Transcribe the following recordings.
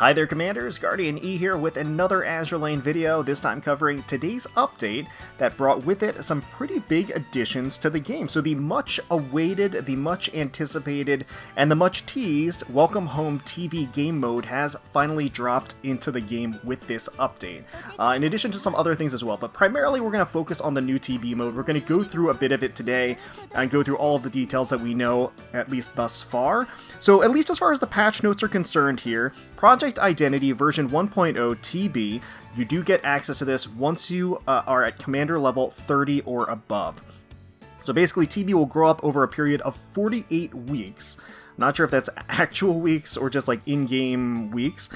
Hi there, Commanders! GuardianE here with another Azur Lane video, this time covering today's update that brought with it some pretty big additions to the game. So the much awaited, the much anticipated, and the much teased Welcome Home TV game mode has finally dropped into the game with this update. In addition to some other things as well, but primarily we're going to focus on the new TV mode. We're going to go through a bit of it today and go through all of the details that we know, at least thus far. So at least as far as the patch notes are concerned here, Project Identity version 1.0 TB, you do get access to this once you are at Commander level 30 or above. So basically TB will grow up over a period of 48 weeks. Not sure if that's actual weeks or just like in-game weeks.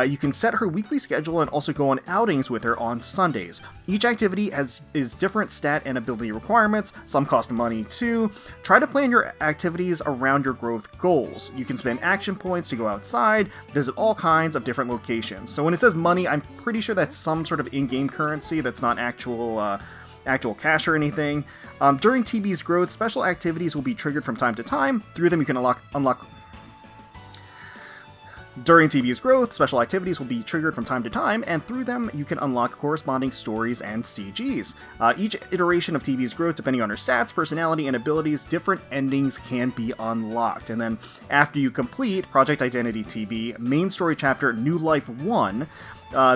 You can set her weekly schedule and also go on outings with her on Sundays. Each activity is different stat and ability requirements. Some cost money too. Try to plan your activities around your growth goals. You can spend action points to go outside, visit all kinds of different locations. So when it says money, I'm pretty sure that's some sort of in-game currency that's not actual cash or anything. During TB's growth, special activities will be triggered from time to time. Through them, you can unlock. During TB's growth, special activities will be triggered from time to time, and through them, you can unlock corresponding stories and CGs. Each iteration of TB's growth, depending on her stats, personality, and abilities, different endings can be unlocked. And then, after you complete Project Identity TB, main story chapter New Life 1,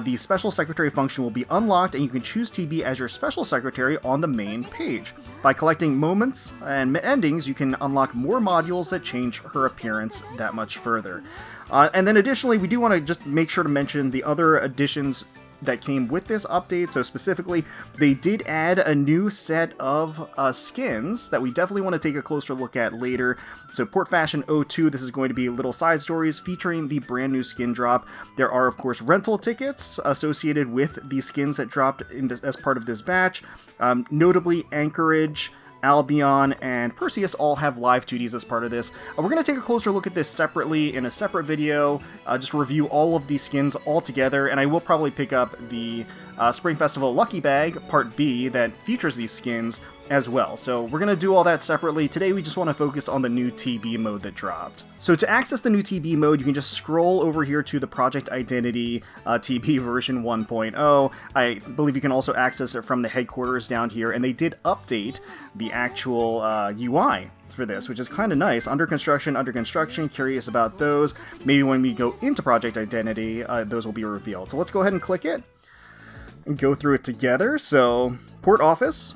the Special Secretary function will be unlocked, and you can choose TB as your Special Secretary on the main page. By collecting moments and endings, you can unlock more modules that change her appearance that much further. And then additionally, we do want to just make sure to mention the other additions that came with this update. So specifically, they did add a new set of skins that we definitely want to take a closer look at later. So Port Fashion 02, this is going to be little side stories featuring the brand new skin drop. There are, of course, rental tickets associated with the skins that dropped as part of this batch. Notably, Anchorage, Albion, and Perseus all have live 2Ds as part of this. We're going to take a closer look at this separately in a separate video, just review all of these skins all together, and I will probably pick up the Spring Festival Lucky Bag Part B that features these skins as well. So we're going to do all that separately. Today we just want to focus on the new TB mode that dropped. So to access the new TB mode, you can just scroll over here to the Project Identity TB version 1.0. I believe you can also access it from the headquarters down here, and they did update the actual UI for this, which is kind of nice. Under construction, curious about those. Maybe when we go into Project Identity, those will be revealed. So let's go ahead and click it and go through it together. So, Port Office.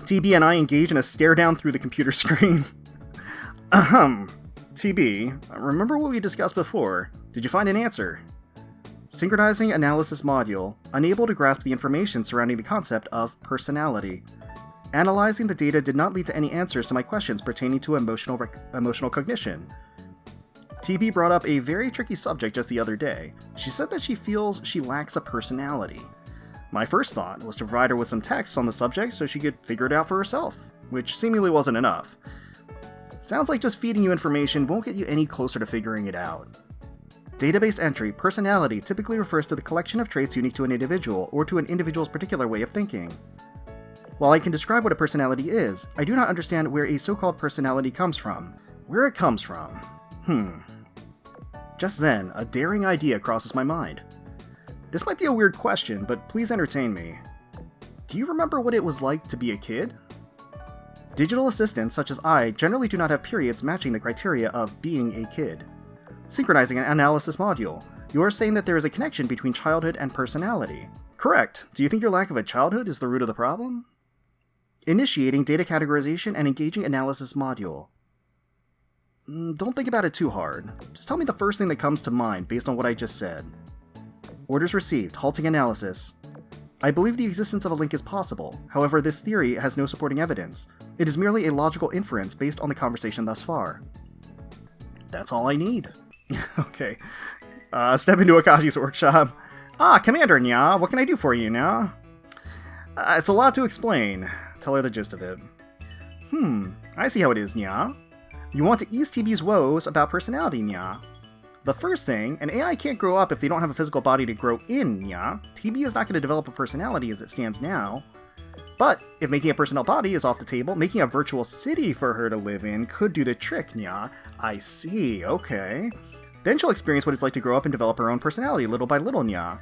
TB and I engage in a stare down through the computer screen. TB, remember what we discussed before? Did you find an answer? Synchronizing analysis module, unable to grasp the information surrounding the concept of personality. Analyzing the data did not lead to any answers to my questions pertaining to emotional cognition. TB brought up a very tricky subject just the other day. She said that she feels she lacks a personality. My first thought was to provide her with some text on the subject so she could figure it out for herself, which seemingly wasn't enough. Sounds like just feeding you information won't get you any closer to figuring it out. Database entry, personality typically refers to the collection of traits unique to an individual or to an individual's particular way of thinking. While I can describe what a personality is, I do not understand where a so-called personality comes from. Where it comes from? Just then, a daring idea crosses my mind. This might be a weird question, but please entertain me. Do you remember what it was like to be a kid? Digital assistants such as I generally do not have periods matching the criteria of being a kid. Synchronizing an analysis module. You are saying that there is a connection between childhood and personality. Correct. Do you think your lack of a childhood is the root of the problem? Initiating data categorization and engaging analysis module. Don't think about it too hard. Just tell me the first thing that comes to mind based on what I just said. Orders received, halting analysis. I believe the existence of a link is possible, however this theory has no supporting evidence. It is merely a logical inference based on the conversation thus far. That's all I need. Okay. Step into Akashi's workshop. Commander Nya, what can I do for you, Nya? It's a lot to explain. Tell her the gist of it. I see how it is, Nya. You want to ease TB's woes about personality, Nya. The first thing, an AI can't grow up if they don't have a physical body to grow in, Nya. TB is not going to develop a personality as it stands now. But if making a personnel body is off the table, making a virtual city for her to live in could do the trick, Nya. I see, okay. Then she'll experience what it's like to grow up and develop her own personality little by little, Nya.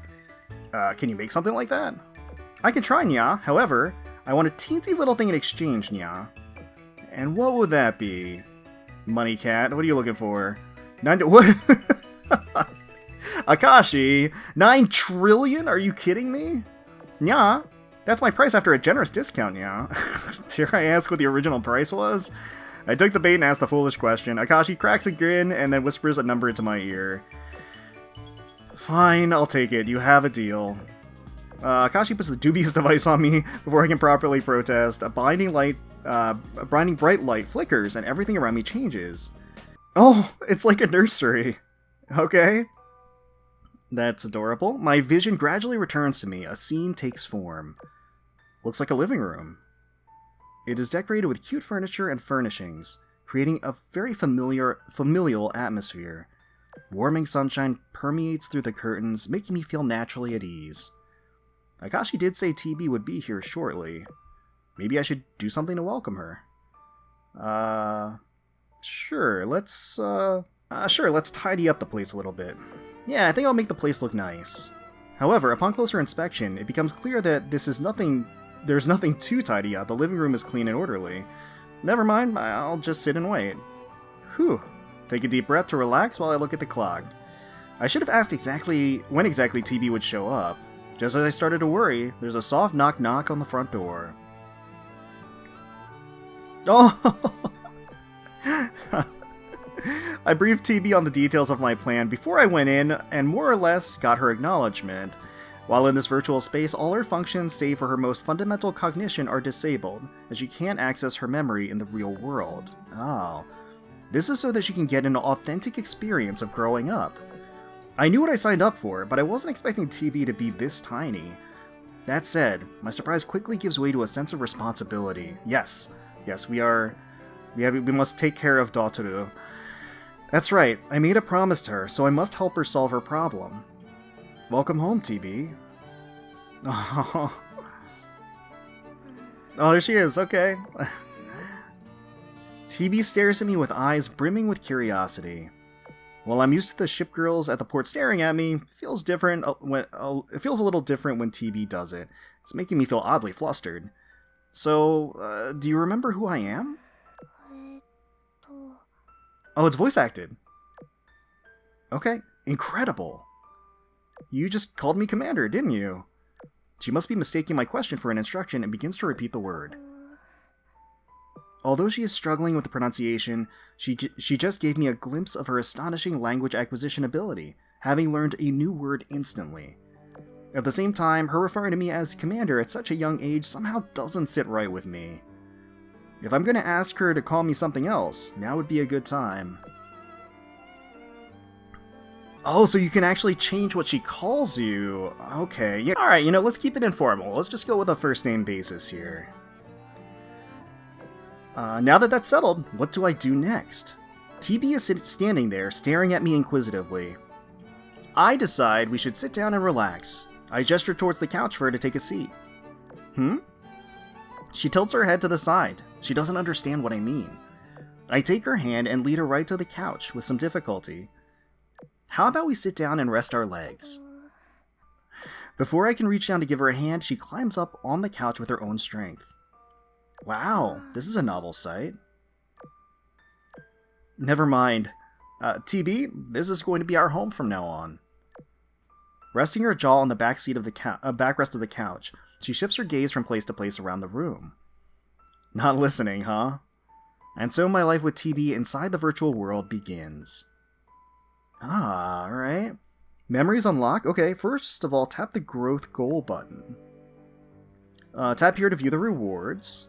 Can you make something like that? I can try, Nya. However, I want a teensy little thing in exchange, Nya. And what would that be? Money Cat, what are you looking for? What? Akashi, 9 trillion? Are you kidding me? Nya, that's my price after a generous discount, Nya. Dare I ask what the original price was? I took the bait and asked the foolish question. Akashi cracks a grin and then whispers a number into my ear. Fine, I'll take it. You have a deal. Akashi puts the dubious device on me before I can properly protest. A blinding bright light flickers and everything around me changes. Oh, it's like a nursery. Okay. That's adorable. My vision gradually returns to me. A scene takes form. Looks like a living room. It is decorated with cute furniture and furnishings, creating a very familial atmosphere. Warming sunshine permeates through the curtains, making me feel naturally at ease. Akashi did say TB would be here shortly. Maybe I should do something to welcome her. Sure, let's tidy up the place a little bit. Yeah, I think I'll make the place look nice. However, upon closer inspection, it becomes clear that there's nothing too tidy up. The living room is clean and orderly. Never mind, I'll just sit and wait. Whew. Take a deep breath to relax while I look at the clock. I should have asked when exactly TB would show up. Just as I started to worry, there's a soft knock-knock on the front door. Oh! I briefed TB on the details of my plan before I went in, and more or less got her acknowledgement. While in this virtual space, all her functions save for her most fundamental cognition are disabled, as she can't access her memory in the real world. Oh. This is so that she can get an authentic experience of growing up. I knew what I signed up for, but I wasn't expecting TB to be this tiny. That said, my surprise quickly gives way to a sense of responsibility. Yes, we must take care of Dotoru. That's right, I made a promise to her, so I must help her solve her problem. Welcome home, TB. Oh, there she is, okay. TB stares at me with eyes brimming with curiosity. While I'm used to the ship girls at the port staring at me, it feels a little different when TB does it. It's making me feel oddly flustered. So, do you remember who I am? Oh, it's voice acted. Okay, incredible. You just called me Commander, didn't you? She must be mistaking my question for an instruction and begins to repeat the word. Although she is struggling with the pronunciation, she just gave me a glimpse of her astonishing language acquisition ability, having learned a new word instantly. At the same time, her referring to me as Commander at such a young age somehow doesn't sit right with me. If I'm going to ask her to call me something else, now would be a good time. Oh, so you can actually change what she calls you. Okay, yeah. Alright, let's keep it informal. Let's just go with a first name basis here. Now that that's settled, what do I do next? TB is standing there, staring at me inquisitively. I decide we should sit down and relax. I gesture towards the couch for her to take a seat. She tilts her head to the side. She doesn't understand what I mean. I take her hand and lead her right to the couch with some difficulty. How about we sit down and rest our legs? Before I can reach down to give her a hand, she climbs up on the couch with her own strength. Wow, this is a novel sight. Never mind. TB, this is going to be our home from now on. Resting her jaw on the backrest of the couch, she shifts her gaze from place to place around the room. Not listening, huh? And so my life with TB inside the virtual world begins. Ah, alright. Memories unlock? Okay, first of all, tap the growth goal button. Tap here to view the rewards.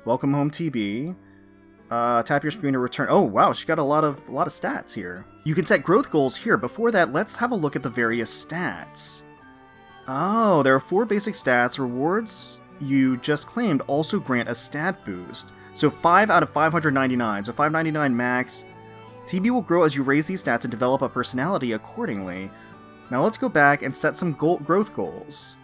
Welcome home, TB. Tap your screen to return. Oh, wow, she got a lot of stats here. You can set growth goals here. Before that, let's have a look at the various stats. Oh, there are 4 basic stats. Rewards you just claimed also grant a stat boost. So 5 out of 599. So 599 max. TB will grow as you raise these stats and develop a personality accordingly. Now let's go back and set some growth goals.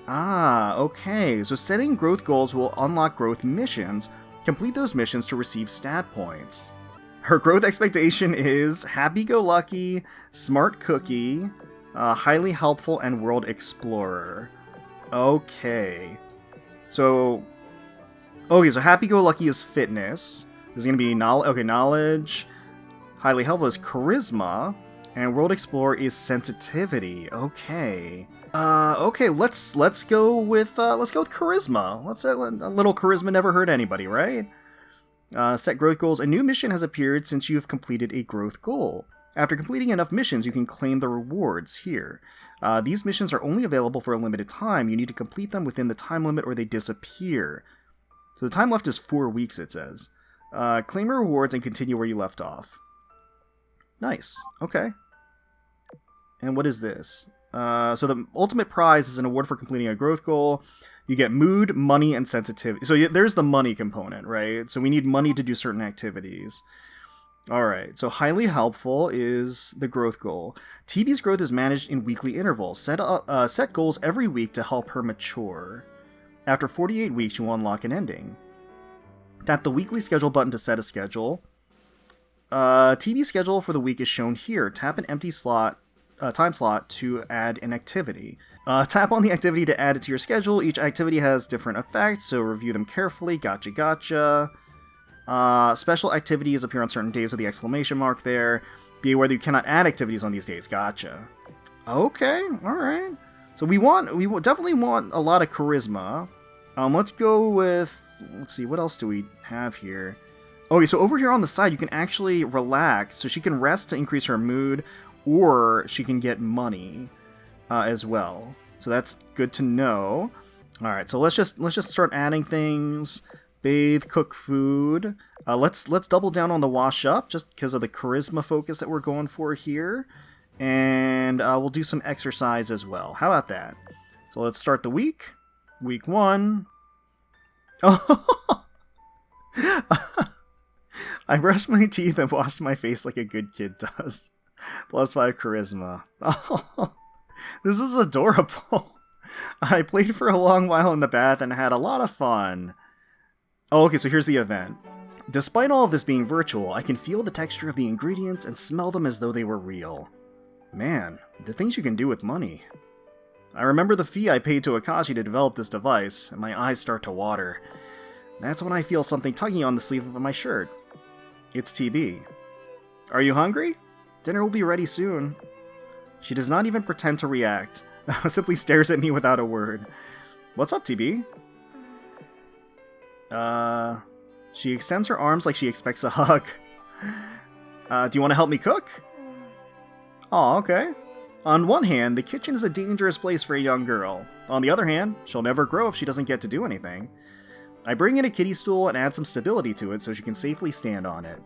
Ah, okay. So setting growth goals will unlock growth missions. Complete those missions to receive stat points. Her growth expectation is happy-go-lucky, smart cookie, highly helpful, and world explorer. Okay. So happy-go-lucky is fitness. There's going to be knowledge. Highly helpful is charisma. And world explorer is sensitivity. Okay. Okay, let's go with charisma. A little charisma never hurt anybody, right? Set growth goals. A new mission has appeared since you have completed a growth goal. After completing enough missions, you can claim the rewards here. These missions are only available for a limited time. You need to complete them within the time limit or they disappear. So the time left is 4 weeks, it says. Claim your rewards and continue where you left off. Nice. Okay. And what is this? So the ultimate prize is an award for completing a growth goal. You get mood, money, and sensitivity. So there's the money component, right? So we need money to do certain activities. Alright, so highly helpful is the growth goal. TB's growth is managed in weekly intervals. Set goals every week to help her mature. After 48 weeks, you will unlock an ending. Tap the weekly schedule button to set a schedule. TB's schedule for the week is shown here. Tap an empty time slot to add an activity. Tap on the activity to add it to your schedule. Each activity has different effects, so review them carefully. Gotcha. Special activities appear on certain days with the exclamation mark there. Be aware that you cannot add activities on these days. Gotcha. Okay, alright. So we definitely want a lot of charisma. Let's go with, let's see, what else do we have here? Okay, so over here on the side, you can actually relax. So she can rest to increase her mood, or she can get money as well. So that's good to know. All right, so let's just start adding things. Bathe, cook food. Let's double down on the wash up, just because of the charisma focus that we're going for here. And we'll do some exercise as well. How about that? So let's start the week. Week 1. Oh. I brushed my teeth and washed my face like a good kid does. +5 charisma. Oh, this is adorable. I played for a long while in the bath and had a lot of fun. Oh, okay, so here's the event. Despite all of this being virtual, I can feel the texture of the ingredients and smell them as though they were real. Man, the things you can do with money. I remember the fee I paid to Akashi to develop this device, and my eyes start to water. That's when I feel something tugging on the sleeve of my shirt. It's TB. Are you hungry? Dinner will be ready soon. She does not even pretend to react. Simply stares at me without a word. What's up, TB? She extends her arms like she expects a hug. Do you want to help me cook? Oh, okay. On one hand, the kitchen is a dangerous place for a young girl. On the other hand, she'll never grow if she doesn't get to do anything. I bring in a kiddie stool and add some stability to it so she can safely stand on it.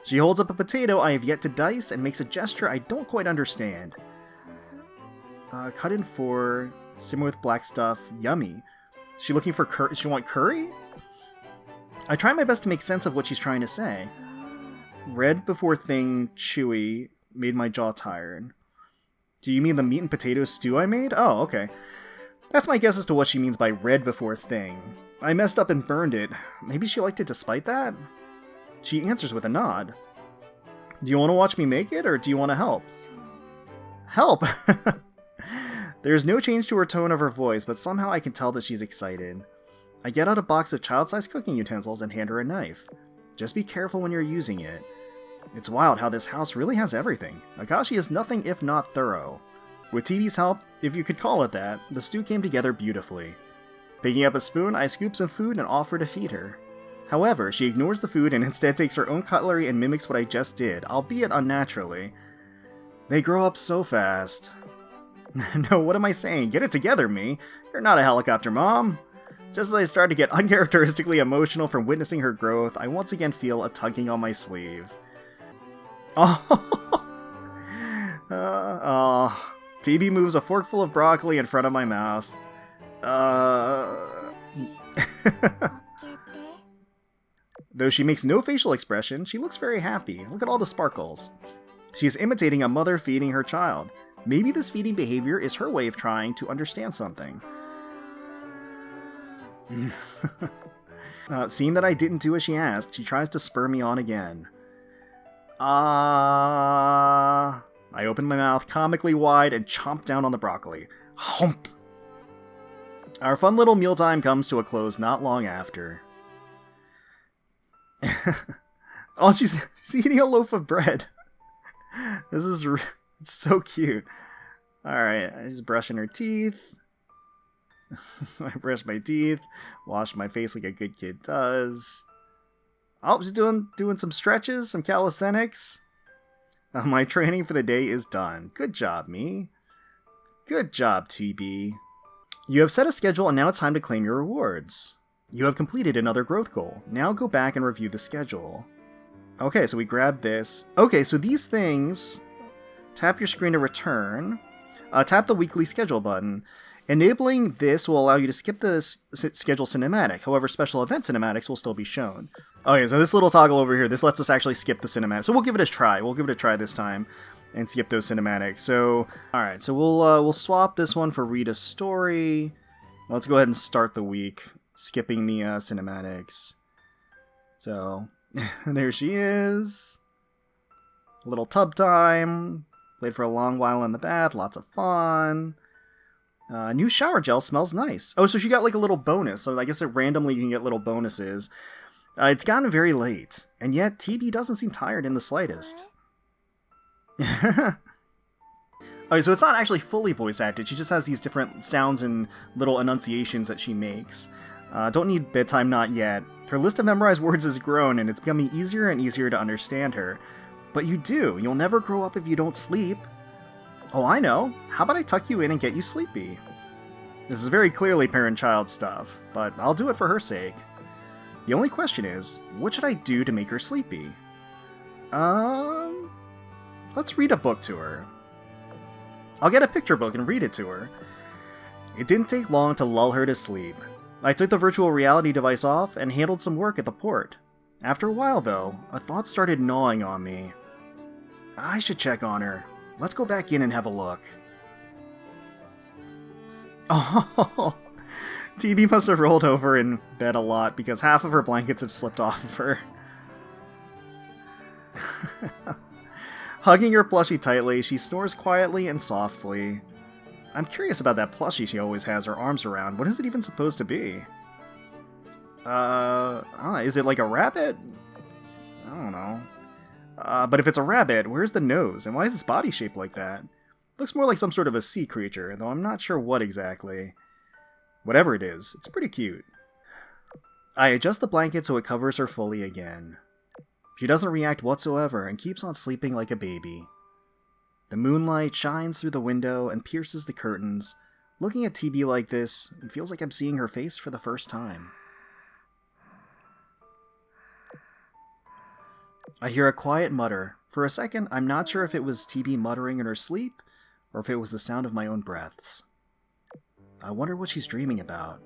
She holds up a potato I have yet to dice and makes a gesture I don't quite understand. Cut in 4, simmer with black stuff, yummy. She looking for curry? She want curry? I try my best to make sense of what she's trying to say. Red before thing, chewy, made my jaw tired. Do you mean the meat and potato stew I made? Oh, okay. That's my guess as to what she means by red before thing. I messed up and burned it. Maybe she liked it despite that? She answers with a nod. Do you want to watch me make it, or do you want to help? Help! There's no change to her tone of her voice, but somehow I can tell that she's excited. I get out a box of child-sized cooking utensils and hand her a knife. Just be careful when you're using it. It's wild how this house really has everything. Akashi is nothing if not thorough. With TB's help, if you could call it that, the stew came together beautifully. Picking up a spoon, I scoop some food and offer to feed her. However, she ignores the food and instead takes her own cutlery and mimics what I just did, albeit unnaturally. They grow up so fast. No, what am I saying? Get it together, me. You're not a helicopter mom. Just as I start to get uncharacteristically emotional from witnessing her growth, I once again feel a tugging on my sleeve. TB moves a forkful of broccoli in front of my mouth. Though she makes no facial expression, she looks very happy. Look at all the sparkles. She is imitating a mother feeding her child. Maybe this feeding behavior is her way of trying to understand something. Seeing that I didn't do as she asked, she tries to spur me on again. I opened my mouth comically wide and chomped down on the broccoli. Hump! Our fun little mealtime comes to a close not long after. Oh, she's eating a loaf of bread. This is it's so cute. Alright, she's brushing her teeth. I brush my teeth, wash my face like a good kid does. Oh, she's doing some stretches, some calisthenics. My training for the day is done. Good job, me. Good job, TB. You have set a schedule and now it's time to claim your rewards. You have completed another growth goal. Now go back and review the schedule. Okay, so we grab this. Okay, so these things... Tap your screen to return. Tap the weekly schedule button. Enabling this will allow you to skip the schedule cinematic. However, special event cinematics will still be shown. Okay, so this little toggle over here, this lets us actually skip the cinematic. So we'll give it a try. We'll give it a try this time and skip those cinematics. So, all right, so we'll swap this one for read a story. Let's go ahead and start the week, skipping the cinematics. So, there she is. A little tub time. Played for a long while in the bath. Lots of fun. New shower gel smells nice. Oh, so she got like a little bonus. So I guess randomly you can get little bonuses. It's gotten very late, and yet TB doesn't seem tired in the slightest. Okay, so it's not actually fully voice acted. She just has these different sounds and little enunciations that she makes. Don't need bedtime, not yet. Her list of memorized words has grown, and it's becoming easier and easier to understand her. But you do. You'll never grow up if you don't sleep. Oh, I know. How about I tuck you in and get you sleepy? This is very clearly parent-child stuff, but I'll do it for her sake. The only question is, what should I do to make her sleepy? Let's read a book to her. I'll get a picture book and read it to her. It didn't take long to lull her to sleep. I took the virtual reality device off and handled some work at the port. After a while, though, a thought started gnawing on me. I should check on her. Let's go back in and have a look. Oh, TB must have rolled over in bed a lot because half of her blankets have slipped off of her. Hugging her plushie tightly, she snores quietly and softly. I'm curious about that plushie she always has her arms around. What is it even supposed to be? Is it like a rabbit? I don't know. But if it's a rabbit, where's the nose? And why is its body shaped like that? Looks more like some sort of a sea creature, though I'm not sure what exactly. Whatever it is, it's pretty cute. I adjust the blanket so it covers her fully again. She doesn't react whatsoever and keeps on sleeping like a baby. The moonlight shines through the window and pierces the curtains. Looking at TB like this, it feels like I'm seeing her face for the first time. I hear a quiet mutter. For a second, I'm not sure if it was TB muttering in her sleep, or if it was the sound of my own breaths. I wonder what she's dreaming about.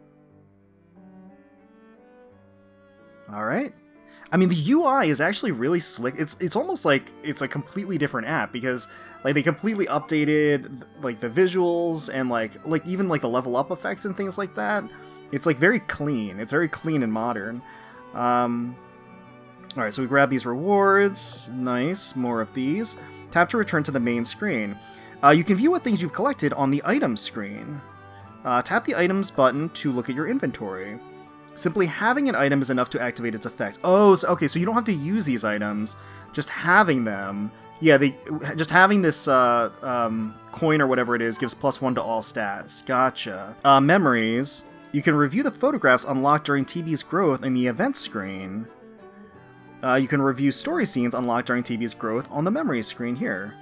Alright. I mean, the UI is actually really slick. It's almost like it's a completely different app, because like they completely updated like the visuals and like even like the level up effects and things like that. It's like very clean. It's very clean and modern. Alright, so we grab these rewards. Nice, more of these. Tap to return to the main screen. You can view what things you've collected on the items screen. Tap the items button to look at your inventory. Simply having an item is enough to activate its effects. Oh, so, okay, so you don't have to use these items. Just having them. Yeah, just having this coin or whatever it is gives +1 to all stats. Gotcha. Memories. You can review the photographs unlocked during TB's growth in the event screen. You can review story scenes unlocked during TB's growth on the memories screen here.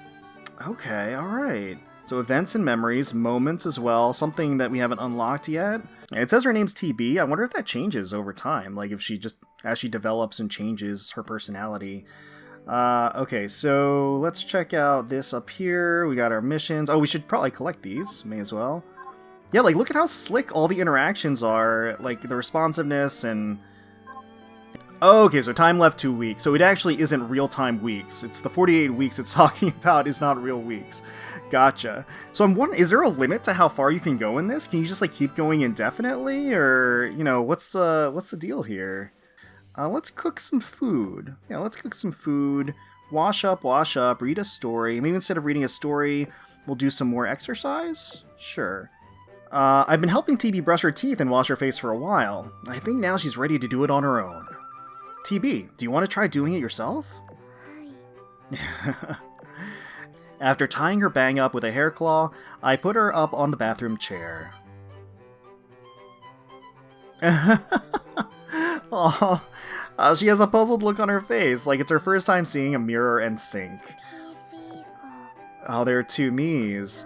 Okay, alright. So events and memories, moments as well, something that we haven't unlocked yet. It says her name's TB. I wonder if that changes over time, like if she just, as she develops and changes her personality. Okay, so let's check out this up here. We got our missions. Oh, we should probably collect these, may as well. Yeah, like look at how slick all the interactions are, like the responsiveness and... Oh, okay, so time left 2 weeks. So it actually isn't real-time weeks. It's the 48 weeks it's talking about is not real weeks. Gotcha. So I'm wondering, is there a limit to how far you can go in this? Can you just, like, keep going indefinitely? Or, you know, what's the deal here? Let's cook some food. Yeah, let's cook some food. Wash up, read a story. Maybe instead of reading a story, we'll do some more exercise? Sure. I've been helping TB brush her teeth and wash her face for a while. I think now she's ready to do it on her own. TB, do you want to try doing it yourself? After tying her bang up with a hair claw, I put her up on the bathroom chair. Aww. She has a puzzled look on her face, like it's her first time seeing a mirror and sink. Oh, there are two me's.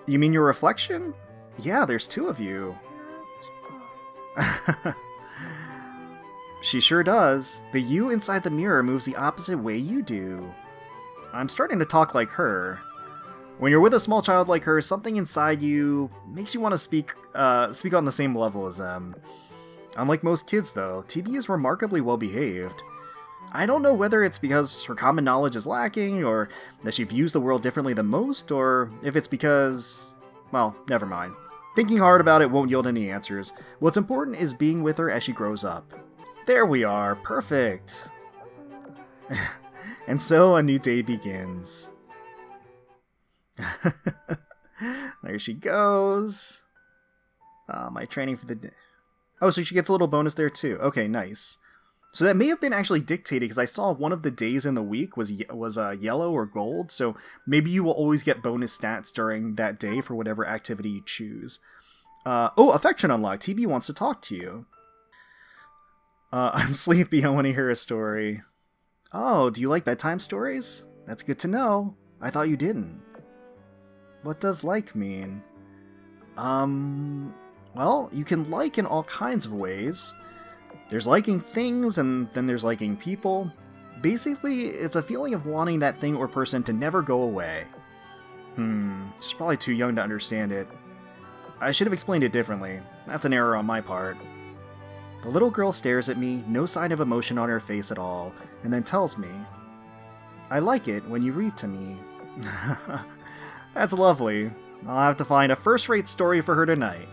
You mean your reflection? Yeah, there's two of you. She sure does. The you inside the mirror moves the opposite way you do. I'm starting to talk like her. When you're with a small child like her, something inside you makes you want to speak on the same level as them. Unlike most kids, though, TB is remarkably well behaved. I don't know whether it's because her common knowledge is lacking, or that she views the world differently than most, or if it's because... well, never mind. Thinking hard about it won't yield any answers. What's important is being with her as she grows up. There we are, perfect! And so a new day begins. There she goes. My training for the day. Oh, so she gets a little bonus there too. Okay, nice. So that may have been actually dictated because I saw one of the days in the week was yellow or gold, so maybe you will always get bonus stats during that day for whatever activity you choose. Oh, affection unlocked. TB wants to talk to you. I'm sleepy. I want to hear a story. Oh, do you like bedtime stories? That's good to know. I thought you didn't. What does like mean? Well, you can like in all kinds of ways. There's liking things, and then there's liking people. Basically, it's a feeling of wanting that thing or person to never go away. She's probably too young to understand it. I should have explained it differently. That's an error on my part. The little girl stares at me, no sign of emotion on her face at all, and then tells me, I like it when you read to me. That's lovely. I'll have to find a first-rate story for her tonight.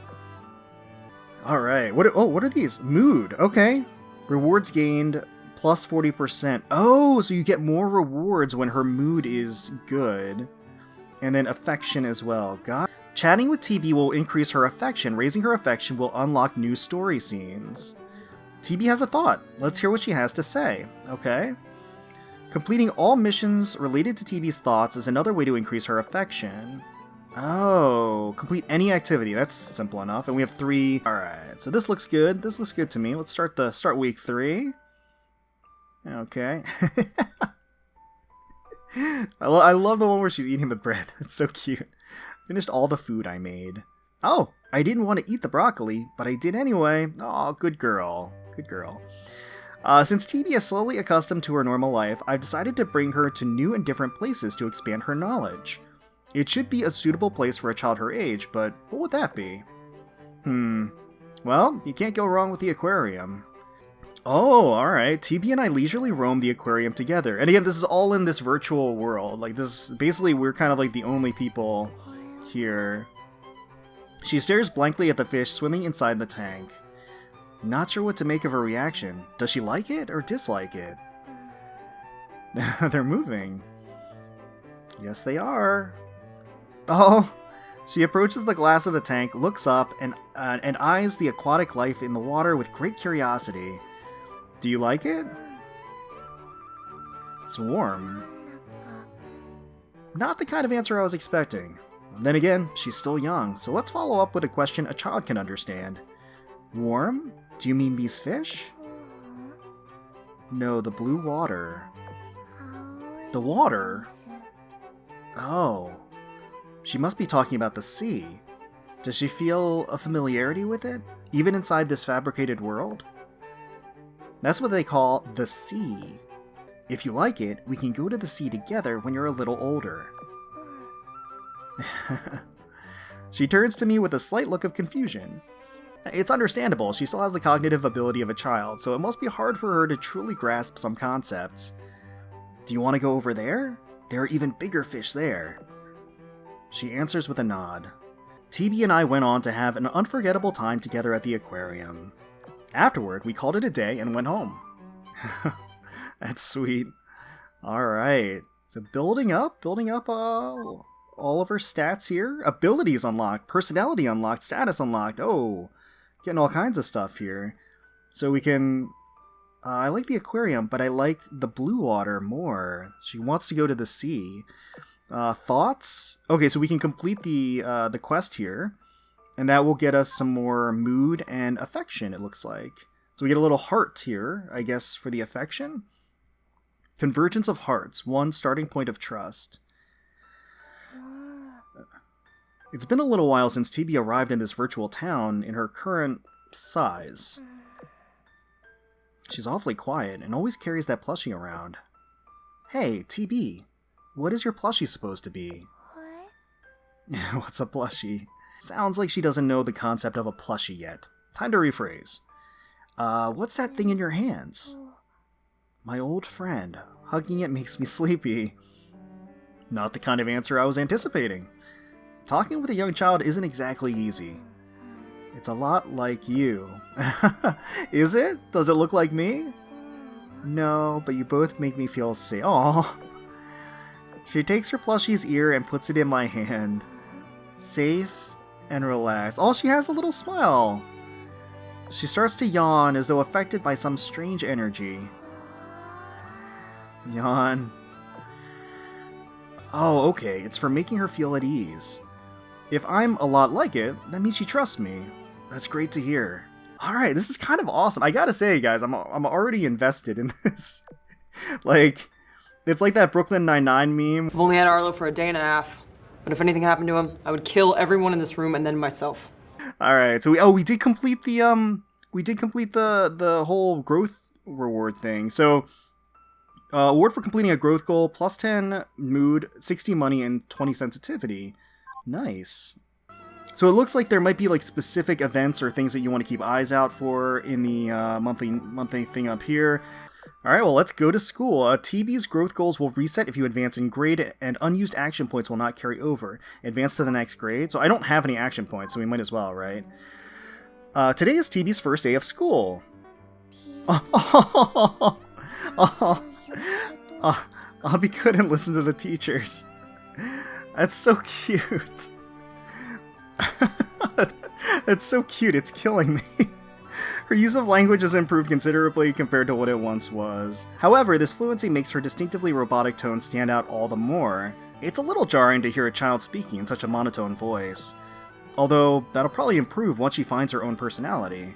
Alright, what are these? Mood, okay. Rewards gained plus 40%. Oh, so you get more rewards when her mood is good. And then affection as well. Chatting with TB will increase her affection. Raising her affection will unlock new story scenes. TB has a thought. Let's hear what she has to say. Okay. Completing all missions related to TB's thoughts is another way to increase her affection. Oh, complete any activity. That's simple enough. And we have 3. Alright, so this looks good. This looks good to me. Let's start week 3. Okay. I love the one where she's eating the bread. It's so cute. Finished all the food I made. Oh, I didn't want to eat the broccoli, but I did anyway. Oh, good girl. Good girl. Since TB is slowly accustomed to her normal life, I've decided to bring her to new and different places to expand her knowledge. It should be a suitable place for a child her age, but what would that be? Well, you can't go wrong with the aquarium. Oh, alright. TB and I leisurely roam the aquarium together. And again, this is all in this virtual world. Like, this, basically, we're kind of like the only people here. She stares blankly at the fish swimming inside the tank. Not sure what to make of her reaction. Does she like it or dislike it? They're moving. Yes, they are. Oh, she approaches the glass of the tank, looks up, and eyes the aquatic life in the water with great curiosity. Do you like it? It's warm. Not the kind of answer I was expecting. Then again, she's still young, so let's follow up with a question a child can understand. Warm? Do you mean these fish? No, the blue water. The water? Oh. She must be talking about the sea. Does she feel a familiarity with it, even inside this fabricated world? That's what they call the sea. If you like it, we can go to the sea together when you're a little older. She turns to me with a slight look of confusion. It's understandable, she still has the cognitive ability of a child, so it must be hard for her to truly grasp some concepts. Do you want to go over there? There are even bigger fish there. She answers with a nod. TB and I went on to have an unforgettable time together at the aquarium. Afterward, we called it a day and went home. That's sweet. Alright, so building up all of her stats here. Abilities unlocked, personality unlocked, status unlocked. Oh, getting all kinds of stuff here. So we can... I like the aquarium, but I like the blue water more. She wants to go to the sea. Thoughts? Okay, so we can complete the quest here, and that will get us some more mood and affection, it looks like. So we get a little heart here, I guess, for the affection. Convergence of hearts, one starting point of trust. It's been a little while since TB arrived in this virtual town in her current size. She's awfully quiet and always carries that plushie around. Hey, TB, what is your plushie supposed to be? What? What's a plushie? Sounds like she doesn't know the concept of a plushie yet. Time to rephrase. What's that thing in your hands? My old friend. Hugging it makes me sleepy. Not the kind of answer I was anticipating. Talking with a young child isn't exactly easy. It's a lot like you. Is it? Does it look like me? No, but you both make me feel safe. Aww. She takes her plushie's ear and puts it in my hand. Safe and relaxed. Oh, she has a little smile. She starts to yawn as though affected by some strange energy. Yawn. Oh, okay. It's for making her feel at ease. If I'm a lot like it, that means she trusts me. That's great to hear. Alright, this is kind of awesome. I gotta say, guys, I'm already invested in this. Like, it's like that Brooklyn Nine-Nine meme. I've only had Arlo for a day and a half, but if anything happened to him, I would kill everyone in this room and then myself. Alright, so we did complete the whole growth reward thing. So, award for completing a growth goal, plus 10 mood, 60 money, and 20 sensitivity. Nice. So it looks like there might be like specific events or things that you want to keep eyes out for in the monthly thing up here. Alright, well, let's go to school. TB's growth goals will reset if you advance in grade, and unused action points will not carry over. Advance to the next grade. So I don't have any action points, so we might as well, right? Today is TB's first day of school. I'll be good and listen to the teachers. That's so cute. That's so cute, it's killing me. Her use of language has improved considerably compared to what it once was. However, this fluency makes her distinctively robotic tone stand out all the more. It's a little jarring to hear a child speaking in such a monotone voice. Although, that'll probably improve once she finds her own personality.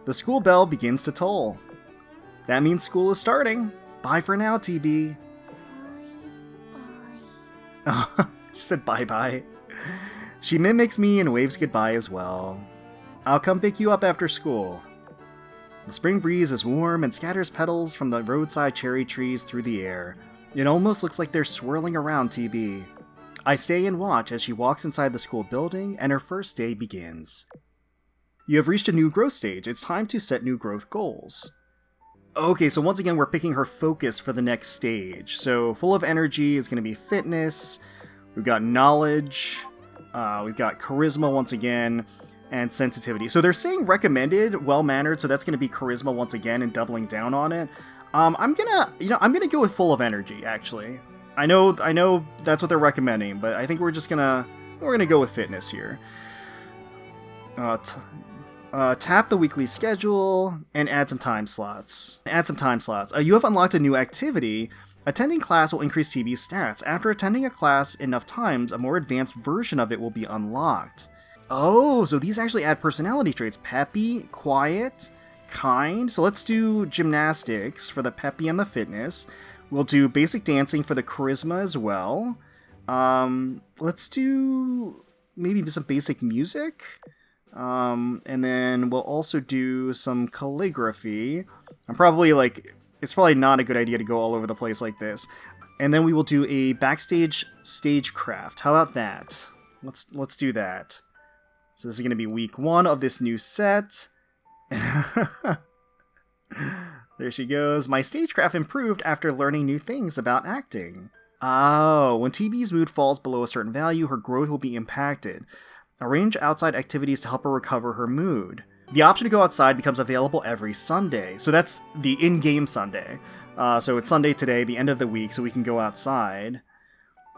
The school bell begins to toll. That means school is starting. Bye for now, TB. She said bye-bye. She mimics me and waves goodbye as well. I'll come pick you up after school. The spring breeze is warm and scatters petals from the roadside cherry trees through the air. It almost looks like they're swirling around TB. I stay and watch as she walks inside the school building and her first day begins. You have reached a new growth stage. It's time to set new growth goals. Okay, so once again, we're picking her focus for the next stage. So, full of energy is going to be fitness, we've got knowledge, we've got charisma once again, and sensitivity. So they're saying recommended, well-mannered, so that's going to be charisma once again and doubling down on it. I'm gonna go with full of energy, actually. I know that's what they're recommending, but I think we're gonna go with fitness here. Tap the weekly schedule and add some time slots. You have unlocked a new activity. Attending class will increase TB's stats. After attending a class enough times, a more advanced version of it will be unlocked. Oh, so these actually add personality traits. Peppy, quiet, kind. So let's do gymnastics for the peppy and the fitness. We'll do basic dancing for the charisma as well. Let's do maybe some basic music. And then we'll also do some calligraphy. It's probably not a good idea to go all over the place like this. And then we will do a backstage stagecraft. How about that? Let's do that. So this is going to be week 1 of this new set. There she goes. My stagecraft improved after learning new things about acting. Oh, when TB's mood falls below a certain value, her growth will be impacted. Arrange outside activities to help her recover her mood. The option to go outside becomes available every Sunday. So that's the in-game Sunday. So it's Sunday today, the end of the week, so we can go outside.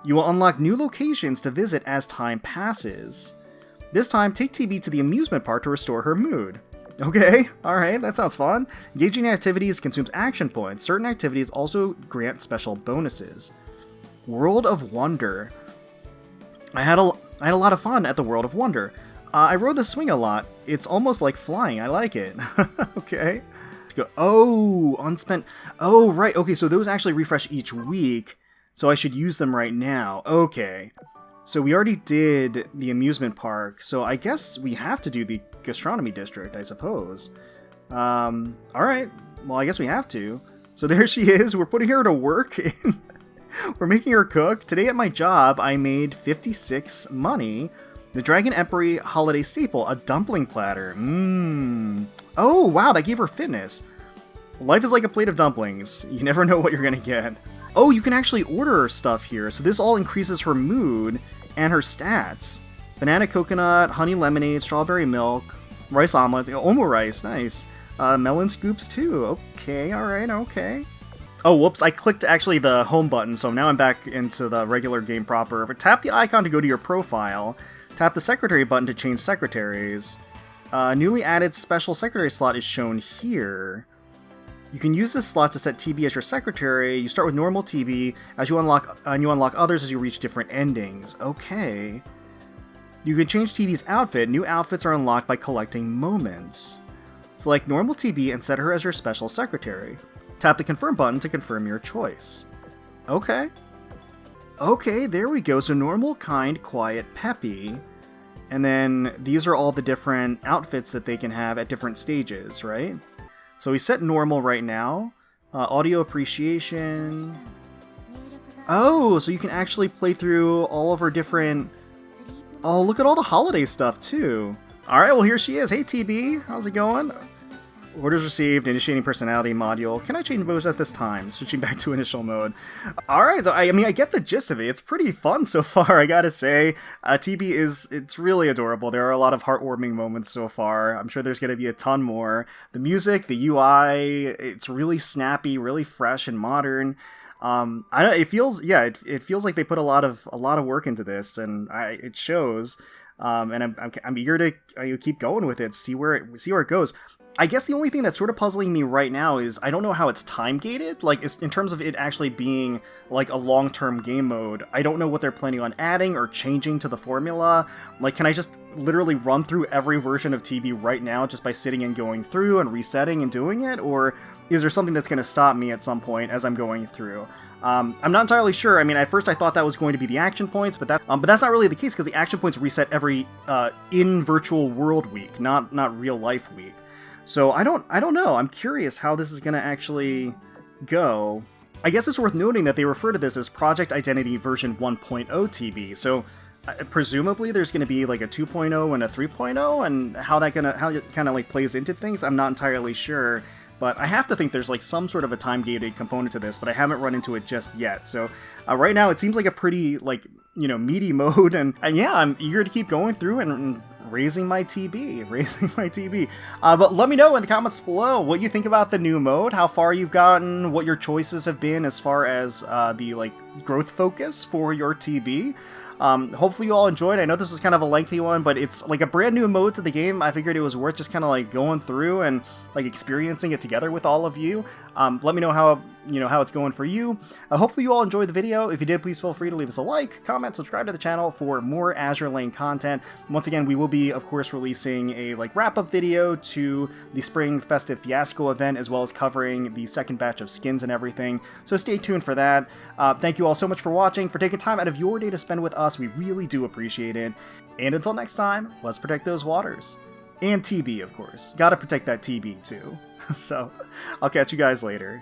You will unlock new locations to visit as time passes. This time, take TB to the amusement park to restore her mood. Okay, alright, that sounds fun. Engaging in activities consumes action points. Certain activities also grant special bonuses. World of Wonder. I had a lot of fun at the World of Wonder. I rode the swing a lot. It's almost like flying. I like it. Okay. Let's go. Oh, unspent. Oh, right. Okay, so those actually refresh each week. So I should use them right now. Okay. So we already did the amusement park. So I guess we have to do the gastronomy district, I suppose. Alright. Well, I guess we have to. So there she is. We're putting her to work. We're making her cook. Today at my job, I made 56 money. The Dragon Emperor holiday staple, a dumpling platter. Oh, wow, that gave her fitness. Life is like a plate of dumplings. You never know what you're gonna get. Oh, you can actually order stuff here. So this all increases her mood and her stats. Banana coconut, honey lemonade, strawberry milk, rice omelet, omo rice, nice. Melon scoops too. Okay, alright, okay. Oh, whoops, I clicked actually the home button, so now I'm back into the regular game proper. But tap the icon to go to your profile. Tap the secretary button to change secretaries. Newly added special secretary slot is shown here. You can use this slot to set TB as your secretary. You start with normal TB as you unlock others as you reach different endings. Okay. You can change TB's outfit. New outfits are unlocked by collecting moments. Select normal TB and set her as your special secretary. Tap the confirm button to confirm your choice. Okay. Okay, there we go. So normal, kind, quiet, peppy. And then these are all the different outfits that they can have at different stages, right? So we set normal right now. Audio appreciation. Oh, so you can actually play through all of her different... Oh, look at all the holiday stuff, too. Alright, well, here she is. Hey, TB. How's it going? Orders received, initiating personality module. Can I change modes at this time? Switching back to initial mode. Alright, so I mean, I get the gist of it. It's pretty fun so far, I gotta say. TB it's really adorable. There are a lot of heartwarming moments so far. I'm sure there's gonna be a ton more. The music, the UI, it's really snappy, really fresh and modern. It feels like they put a lot of work into this, and it shows. And I'm eager to keep going with it, see where it goes. I guess the only thing that's sort of puzzling me right now is I don't know how it's time-gated, like in terms of it actually being like a long-term game mode. I don't know what they're planning on adding or changing to the formula. Like, can I just literally run through every version of TB right now just by sitting and going through and resetting and doing it? Or is there something that's going to stop me at some point as I'm going through? I'm not entirely sure. I mean, at first I thought that was going to be the action points, but that's not really the case because the action points reset every in virtual world week, not real life week. So I don't know. I'm curious how this is going to actually go. I guess it's worth noting that they refer to this as Project Identity version 1.0 TB. So presumably there's going to be like a 2.0 and a 3.0, and how it kind of like plays into things, I'm not entirely sure. But I have to think there's like some sort of a time-gated component to this, but I haven't run into it just yet. So right now it seems like a pretty like, meaty mode, and yeah, I'm eager to keep going through and raising my TB. But let me know in the comments below what you think about the new mode, how far you've gotten, what your choices have been as far as the like growth focus for your TB. Hopefully you all enjoyed. I know this was kind of a lengthy one, but it's like a brand new mode to the game. I figured it was worth just kind of like going through and like experiencing it together with all of you. Let me know how it's going for you. Hopefully you all enjoyed the video. If you did, please feel free to leave us a like, comment, subscribe to the channel for more Azur Lane content. Once again, we will be, of course, releasing a like wrap-up video to the spring festive Fiasco event, as well as covering the second batch of skins and everything. So stay tuned for that. Thank you all so much for watching, for taking time out of your day to spend with us. We really do appreciate it. And until next time, let's protect those waters. And TB, of course. Gotta protect that TB, too. So, I'll catch you guys later.